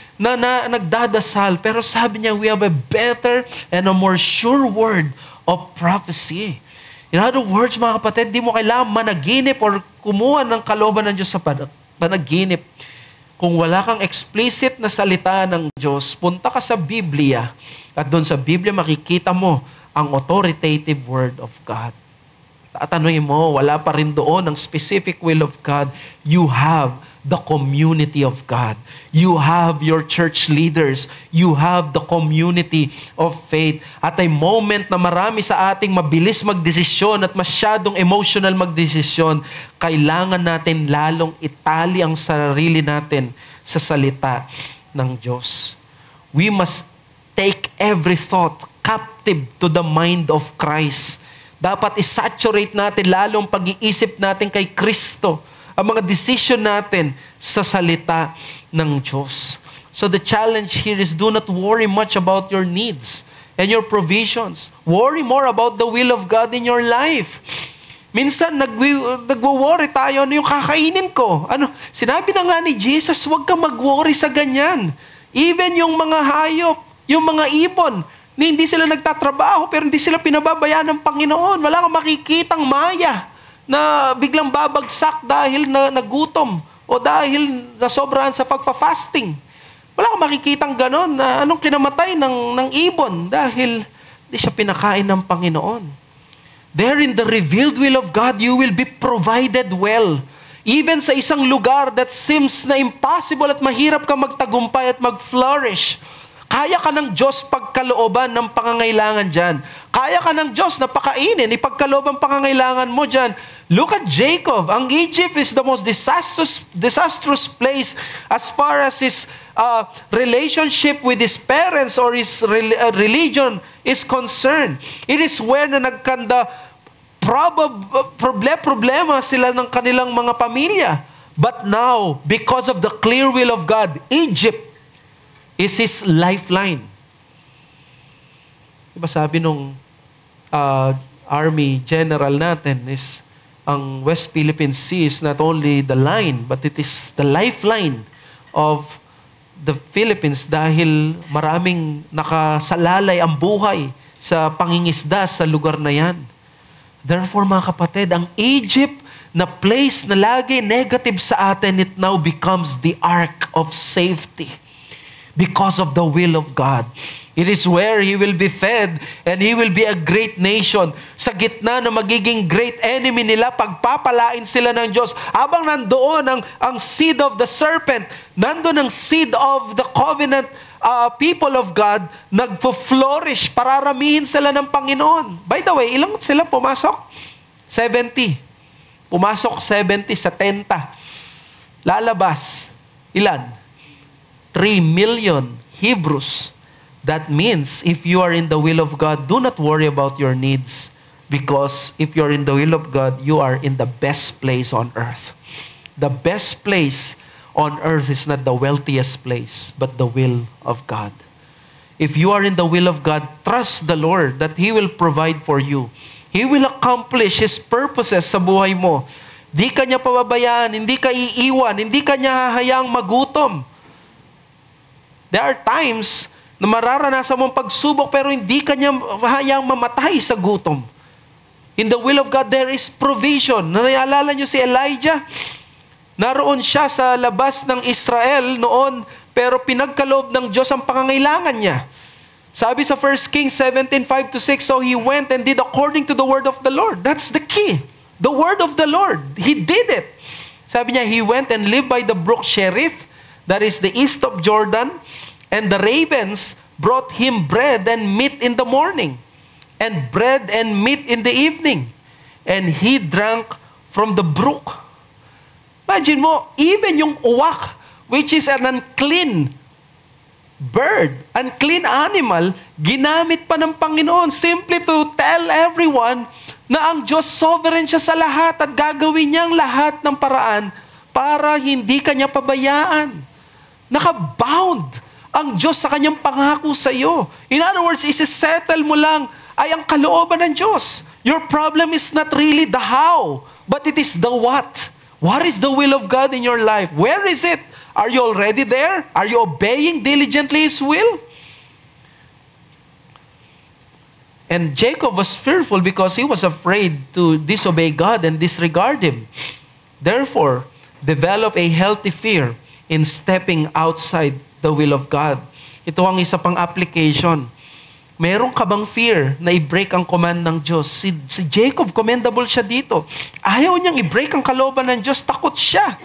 nagdadasal. Pero sabi niya, we have a better and a more sure word of prophecy. In other words, mga kapatid, di mo kailangan managinip or kumuha ng kalooban ng Diyos sa panaginip. Kung wala kang explicit na salita ng Diyos, punta ka sa Biblia at doon sa Biblia makikita mo ang authoritative word of God. Tatanungin mo, wala pa rin doon ang specific will of God. You have the community of God. You have your church leaders. You have the community of faith. At a moment na marami sa ating mabilis magdesisyon at masyadong emotional magdesisyon, kailangan natin lalong itali ang sarili natin sa salita ng Diyos. We must take every thought captive to the mind of Christ. Dapat isaturate natin lalong pag-iisip natin kay Kristo, ang mga decision natin sa salita ng Diyos. So the challenge here is do not worry much about your needs and your provisions. Worry more about the will of God in your life. Minsan, nagwo-worry tayo, ano yung kakainin ko? Sinabi na nga ni Jesus, huwag kang mag-worry sa ganyan. Even yung mga hayop, yung mga ibon, hindi sila nagtatrabaho, pero hindi sila pinababayaan ng Panginoon. Wala kang makikitang maya na biglang babagsak dahil nagutom o dahil nasobrahan sa pagpa-fasting. Wala kang makikitang ganon na anong kinamatay ng ibon dahil hindi siya pinakain ng Panginoon. There in the revealed will of God, you will be provided well. Even sa isang lugar that seems na impossible at mahirap ka magtagumpay at mag-flourish, kaya ka ng Diyos pagkalooban ng pangangailangan dyan. Kaya ka ng Diyos na pakainin, ipagkalooban pangangailangan mo dyan. Look at Jacob. Ang Egypt is the most disastrous place as far as his relationship with his parents or his religion is concerned. It is where na nagkanda problema sila ng kanilang mga pamilya. But now, because of the clear will of God, Egypt is his lifeline. Diba sabi nung army general natin is ang West Philippine Sea is not only the line, but it is the lifeline of the Philippines dahil maraming nakasalalay ang buhay sa pangingisda sa lugar na yan. Therefore, mga kapatid, ang Egypt na place na lagi negative sa atin, it now becomes the ark of safety. Because of the will of God. It is where he will be fed and he will be a great nation. Sa gitna na magiging great enemy nila, pagpapalain sila ng Diyos. Habang nandoon ang seed of the serpent, nandoon ang seed of the covenant people of God, nagpo-flourish, pararamihin sila ng Panginoon. By the way, ilang sila pumasok? 70. Pumasok 70 sa tenta. Lalabas. Ilan? 3 million Hebrews. That means, if you are in the will of God, do not worry about your needs. Because if you are in the will of God, you are in the best place on earth. The best place on earth is not the wealthiest place, but the will of God. If you are in the will of God, trust the Lord that He will provide for you. He will accomplish His purposes sa buhay mo. Di ka niya pababayaan, hindi ka iiwan, hindi ka niya hahayaang magutom. There are times na mararanasan mong pagsubok pero hindi ka niya hayaang mamatay sa gutom. In the will of God, there is provision. Naalala niyo si Elijah? Naroon siya sa labas ng Israel noon pero pinagkaloob ng Diyos ang pangangailangan niya. Sabi sa 1 Kings 17:5-6, so he went and did according to the word of the Lord. That's the key. The word of the Lord. He did it. Sabi niya, he went and lived by the brook Cherith, that is the east of Jordan, and the ravens brought him bread and meat in the morning, and bread and meat in the evening, and he drank from the brook. Imagine mo, even yung uwak, which is an unclean bird, unclean animal, ginamit pa ng Panginoon simply to tell everyone na ang Diyos sovereign siya sa lahat at gagawin niyang lahat ng paraan para hindi kanya pabayaan. Nakabound ang Diyos sa kanyang pangako sa iyo. In other words, isi-settle mo lang ay ang kalooban ng Diyos. Your problem is not really the how, but it is the what. What is the will of God in your life? Where is it? Are you already there? Are you obeying diligently His will? And Jacob was fearful because he was afraid to disobey God and disregard Him. Therefore, develop a healthy fear in stepping outside the will of God. Ito ang isa pang application. Meron ka bang fear na i-break ang command ng Diyos? Si Jacob, commendable siya dito. Ayaw niyang i-break ang kalooban ng Diyos, takot siya.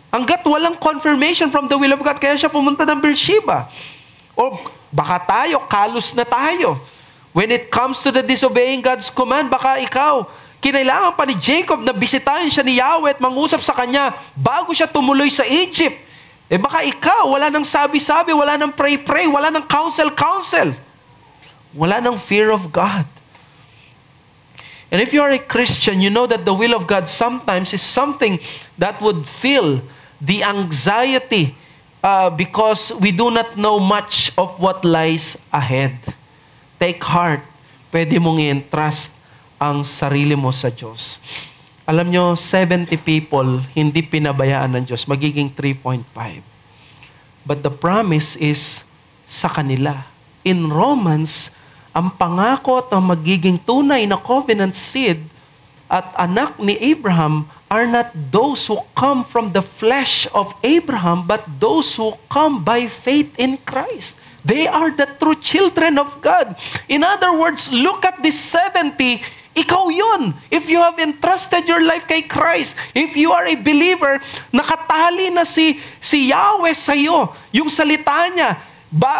Hanggat walang confirmation from the will of God, kaya siya pumunta ng Beersheba. O baka tayo, kalos na tayo. When it comes to the disobeying God's command, baka ikaw, kinailangan pa ni Jacob na bisitahin siya ni Yahweh at mangusap sa kanya bago siya tumuloy sa Egypt. Baka ikaw, wala nang sabi-sabi, wala nang pray-pray, wala nang counsel-counsel. Wala nang fear of God. And if you are a Christian, you know that the will of God sometimes is something that would fill the anxiety because we do not know much of what lies ahead. Take heart. Pwede mong i-entrust ang sarili mo sa Diyos. Alam nyo, 70 people hindi pinabayaan ng Diyos. Magiging 3.5. But the promise is sa kanila. In Romans, ang pangako at ang magiging tunay na covenant seed at anak ni Abraham are not those who come from the flesh of Abraham, but those who come by faith in Christ. They are the true children of God. In other words, look at this 70, ikaw yun. If you have entrusted your life kay Christ, if you are a believer, nakatali na si Yahweh sa iyo, yung salita niya,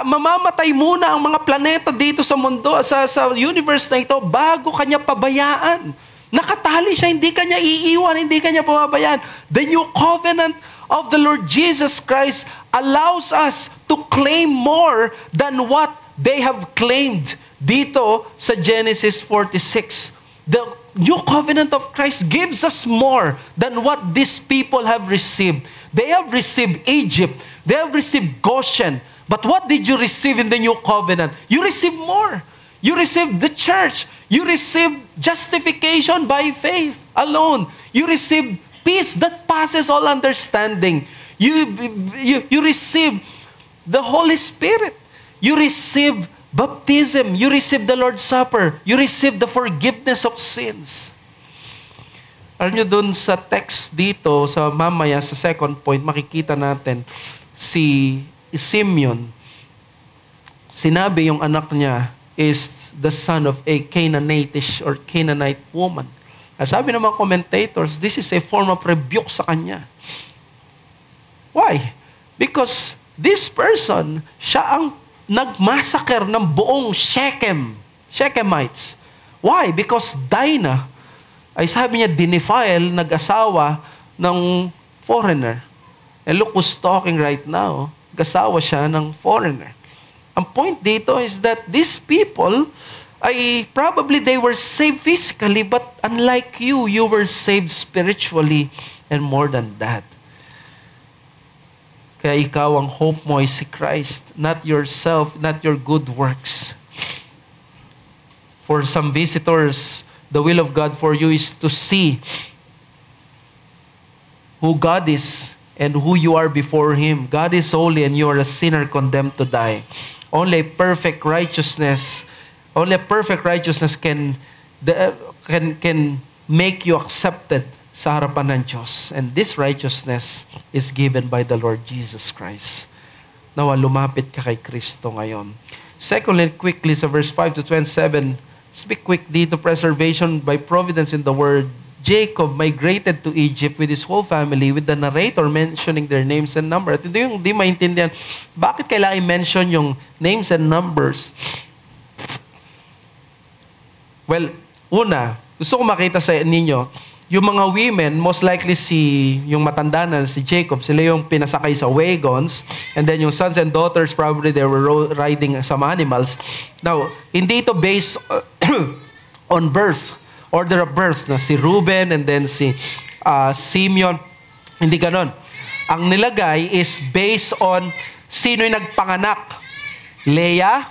mamamatay muna ang mga planeta dito sa mundo, sa universe na ito, bago kanya pabayaan. Nakatali siya, hindi kanya iiwan, hindi kanya pababayaan. The new covenant of the Lord Jesus Christ allows us to claim more than what they have claimed dito sa Genesis 46. The new covenant of Christ gives us more than what these people have received. They have received Egypt. They have received Goshen. But what did you receive in the new covenant? You received more. You received the church. You received justification by faith alone. You received peace that passes all understanding. You receive the Holy Spirit. You receive baptism. You receive the Lord's Supper. You receive the forgiveness of sins. Alam nyo dun sa text dito, sa mamaya, sa second point, makikita natin si Simeon, sinabi yung anak niya is the son of a Canaanitish or Canaanite woman. At sabi ng mga commentators, this is a form of rebuke sa kanya. Why? Because this person, siya ang nagmassacre ng buong Shechemites. Why? Because Dinah, ay sabi niya, dinefile, nag-asawa ng foreigner. And look who's talking right now. Gasawa siya ng foreigner. Ang point dito is that these people, probably they were saved physically, but unlike you were saved spiritually and more than that. Kaya ikaw, ang hope mo ay si Christ, not yourself, not your good works. For some visitors, the will of God for you is to see who God is and who you are before Him. God is holy and you are a sinner condemned to die. Only a perfect righteousness can make you accepted sa harapan ng Diyos. And this righteousness is given by the Lord Jesus Christ. Nawa lumapit ka kay Kristo ngayon. Secondly, quickly sa verse 5 to 27, speak quick dito, preservation by providence in the word. Jacob migrated to Egypt with his whole family, with the narrator mentioning their names and numbers. At ito yung di maintindihan, bakit kailangan i-mention yung names and numbers? Well, una, gusto ko makita sa ninyo, yung mga women, most likely yung matanda na si Jacob, sila yung pinasakay sa wagons, and then yung sons and daughters, probably they were riding some animals. Now, hindi ito based on birth, order of birth, na si Reuben and then si Simeon. Hindi ganon. Ang nilagay is based on sino yung nagpanganak. Leah,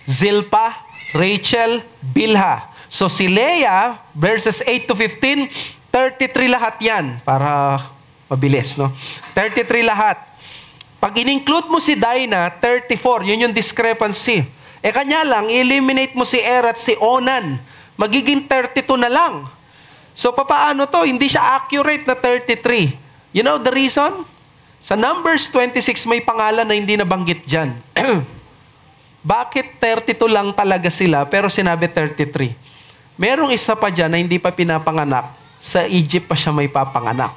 Zilpah, Rachel, Bilhah. So si Leah, verses 8 to 15, 33 lahat yan. Para mabilis, no? 33 lahat. Pag in-include mo si Dinah, 34. Yun yung discrepancy. Kanya lang, eliminate mo si Er at si Onan. Magiging 32 na lang. So papaano to? Hindi siya accurate na 33. You know the reason? Sa Numbers 26, may pangalan na hindi nabanggit dyan. Bakit 32 lang talaga sila, pero sinabi 33? Merong isa pa dyan na hindi pa pinapanganak. Sa Egypt pa siya may papanganak.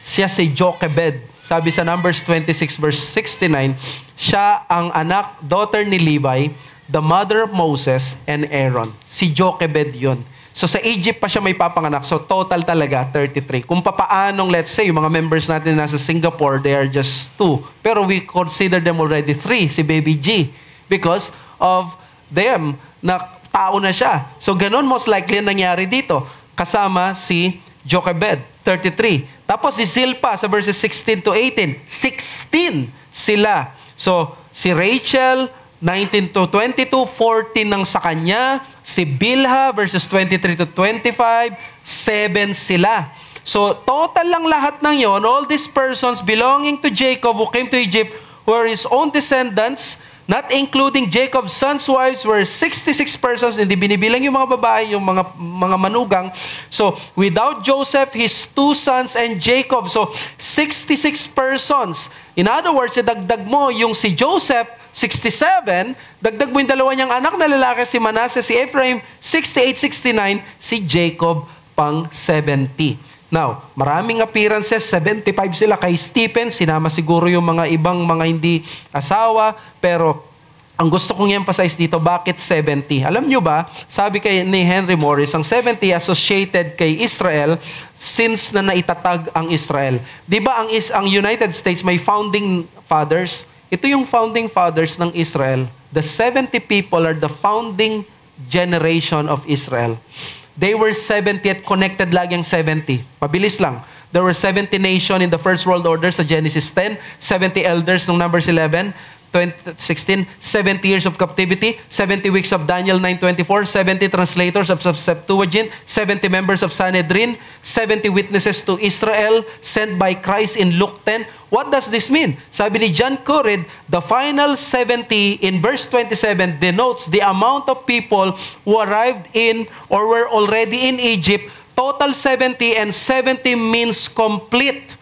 Siya si Jochebed. Sabi sa Numbers 26 verse 69, siya ang anak, daughter ni Levi, the mother of Moses and Aaron. Si Jochebed yun. So sa Egypt pa siya may papanganak. So total talaga, 33. Kung papaanong, let's say, yung mga members natin nasa Singapore, they are just 2. Pero we consider them already 3, si Baby G. Because of them, na tao na siya. So ganun most likely nangyari dito. Kasama si Jochebed, 33. Tapos si Zilpah sa verses 16 to 18, 16 sila. So si Rachel, 19 to 22, 14 ng sa kanya. Si Bilhah, verses 23 to 25, 7 sila. So total lang lahat ng yon, all these persons belonging to Jacob who came to Egypt were his own descendants, not including Jacob's sons' wives, were 66 persons. Hindi binibilang yung mga babae, yung mga manugang. So, without Joseph, his 2 sons, and Jacob. So, 66 persons. In other words, dagdag mo yung si Joseph, 67. Dagdag mo yung dalawa niyang anak na lalaki, si Manasseh, si Ephraim, 68, 69. Si Jacob, pang 70. Now, maraming appearances, 75 sila kay Stephen, sinama siguro yung mga ibang mga hindi asawa, pero ang gusto kong i-emphasize dito, bakit 70? Alam nyo ba, sabi ni Henry Morris, ang 70 associated kay Israel since na naitatag ang Israel. Di ba ang United States may founding fathers? Ito yung founding fathers ng Israel. The 70 people are the founding generation of Israel. They were 70 at connected lagi ang 70. Pabilis lang. There were 70 nations in the first world order sa Genesis 10, 70 elders ng Numbers 11, 16, 70 years of captivity, 70 weeks of Daniel 9:24, 70 translators of Septuagint, 70 members of Sanhedrin, 70 witnesses to Israel sent by Christ in Luke 10. What does this mean? Sabi ni John Currid, the final 70 in verse 27 denotes the amount of people who arrived in or were already in Egypt. Total 70, and 70 means complete.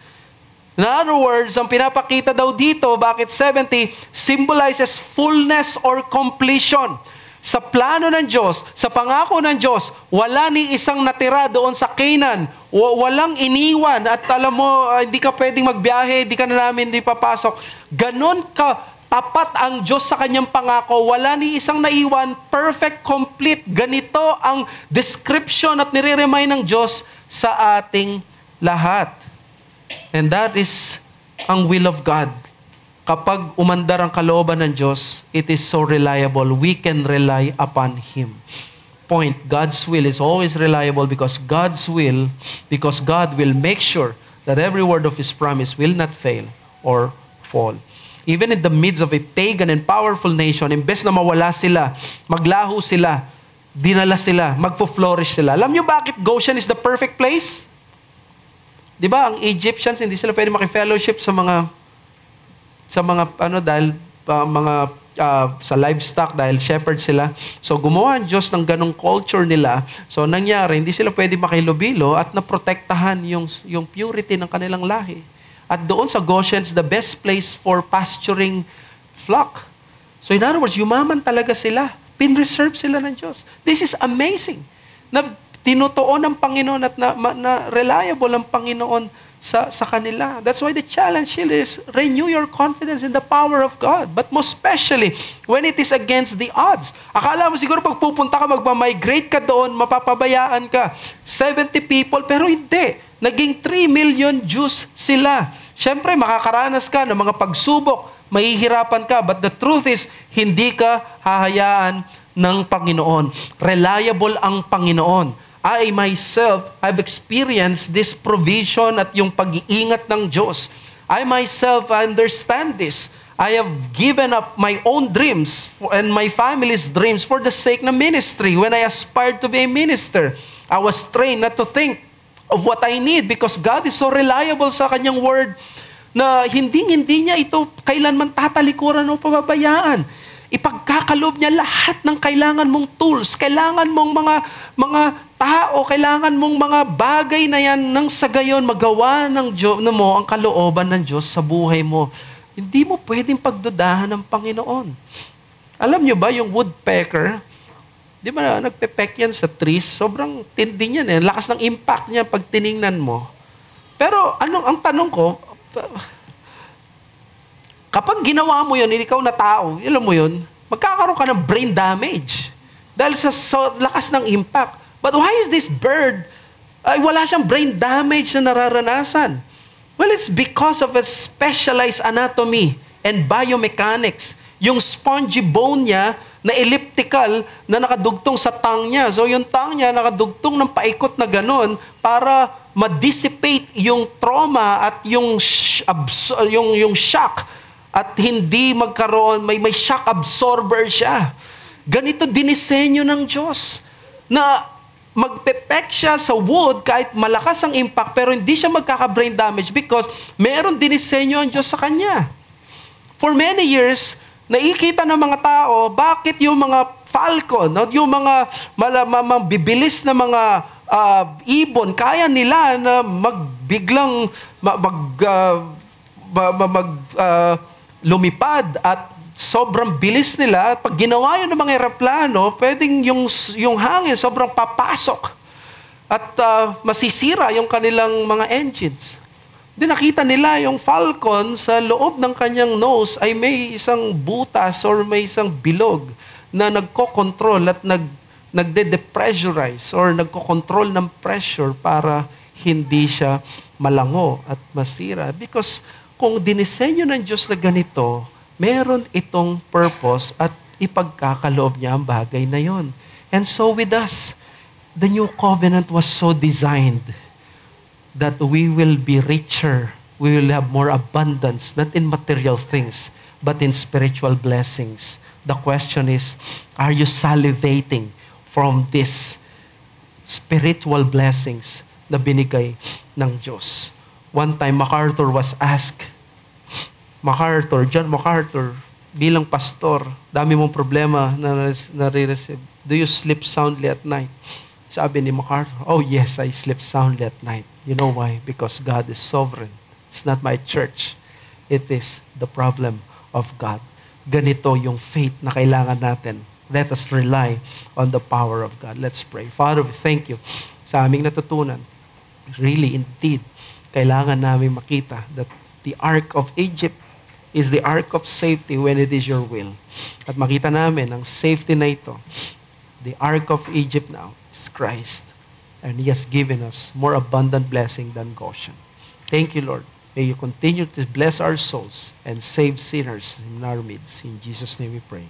In other words, ang pinapakita daw dito, bakit 70, symbolizes fullness or completion. Sa plano ng Diyos, sa pangako ng Diyos, wala ni isang natira doon sa Canaan. Walang iniwan. At alam mo, hindi ka pwedeng magbiyahe, hindi ka na namin hindi papasok. Ganon ka tapat ang Diyos sa kanyang pangako. Wala ni isang naiwan, perfect, complete. Ganito ang description at nire-remind ng Diyos sa ating lahat. And that is ang will of God. Kapag umandar ang kalooban ng Diyos, it is so reliable. We can rely upon Him. Point, God's will is always reliable because God will make sure that every word of His promise will not fail or fall. Even in the midst of a pagan and powerful nation, imbes na mawala sila, maglaho sila, dinala sila, magpo-flourish sila. Alam niyo bakit Goshen is the perfect place? Di ba, ang Egyptians, hindi sila pwede maki-fellowship sa livestock dahil shepherd sila. So, gumawa ang Diyos ng ganong culture nila. So, nangyari, hindi sila pwede makilubilo at naprotektahan yung purity ng kanilang lahi. At doon sa Goshen, the best place for pasturing flock. So, in other words, yumaman talaga sila. Pinreserve sila ng Diyos. This is amazing. Na tinutuon ng Panginoon at na reliable ang Panginoon sa kanila. That's why the challenge here is renew your confidence in the power of God. But most especially, when it is against the odds. Akala mo siguro pag pupunta ka, magmamigrate ka doon, mapapabayaan ka. 70 people, pero hindi. Naging 3 million Jews sila. Siyempre, makakaranas ka ng mga pagsubok, mahihirapan ka. But the truth is, hindi ka hahayaan ng Panginoon. Reliable ang Panginoon. I myself have experienced this provision at yung pag-iingat ng Diyos. I myself understand this. I have given up my own dreams and my family's dreams for the sake ng ministry. When I aspired to be a minister, I was trained not to think of what I need because God is so reliable sa kanyang word na hindi niya ito kailanman tatalikuran o pababayaan. Ipagkakaloob niya lahat ng kailangan mong tools, kailangan mong mga tao, kailangan mong mga bagay na yan nang sa gayon magawa ng Diyos mo ang kalooban ng Diyos sa buhay mo. Hindi mo pwedeng pagdudahan ng Panginoon. Alam niyo ba yung woodpecker, di ba nagpe-peck yan sa trees? Sobrang tindi niyan eh. Lakas ng impact niya pag tiningnan mo. Pero ang tanong ko, kapag ginawa mo yun, ikaw na tao, alam mo yun, magkakaroon ka ng brain damage. Dahil sa lakas ng impact. But why is this bird, wala siyang brain damage na nararanasan? Well, it's because of a specialized anatomy and biomechanics. Yung spongy bone niya na elliptical na nakadugtong sa tongue niya. So yung tongue niya nakadugtong ng paikot na ganon para ma-dissipate yung trauma at yung shock at hindi magkaroon, may shock absorber siya. Ganito dinisenyo ng Diyos na magpe-peck siya sa wood kahit malakas ang impact pero hindi siya magkaka-brain damage because meron dinisenyo ang Diyos sa kanya. For many years, nakikita ng mga tao, bakit yung mga falcon, yung mga bibilis na mga ibon, kaya nila na magbiglang lumipad at sobrang bilis nila. At pag ginawa yun ng mga eroplano, pwedeng yung hangin sobrang papasok at masisira yung kanilang mga engines. Di nakita nila yung falcon sa loob ng kanyang nose ay may isang butas or may isang bilog na nagko-control at nagde-depressurize or nagko-control ng pressure para hindi siya malango at masira. Because kung dinisenyo ng Diyos na ganito, meron itong purpose at ipagkakaloob niya ang bagay na yon. And so with us, the new covenant was so designed that we will be richer, we will have more abundance, not in material things, but in spiritual blessings. The question is, are you salivating from these spiritual blessings na binigay ng Diyos? One time, MacArthur was asked, John MacArthur, bilang pastor, dami mong problema na nare-receive. Do you sleep soundly at night? Sabi ni MacArthur, oh yes, I sleep soundly at night. You know why? Because God is sovereign. It's not my church. It is the problem of God. Ganito yung faith na kailangan natin. Let us rely on the power of God. Let's pray. Father, we thank you sa aming natutunan. Really, indeed, kailangan namin makita that the Ark of Egypt is the Ark of safety when it is your will. At makita namin ang safety na ito. The Ark of Egypt now is Christ. And He has given us more abundant blessing than Goshen. Thank you, Lord. May you continue to bless our souls and save sinners in our midst. In Jesus' name we pray.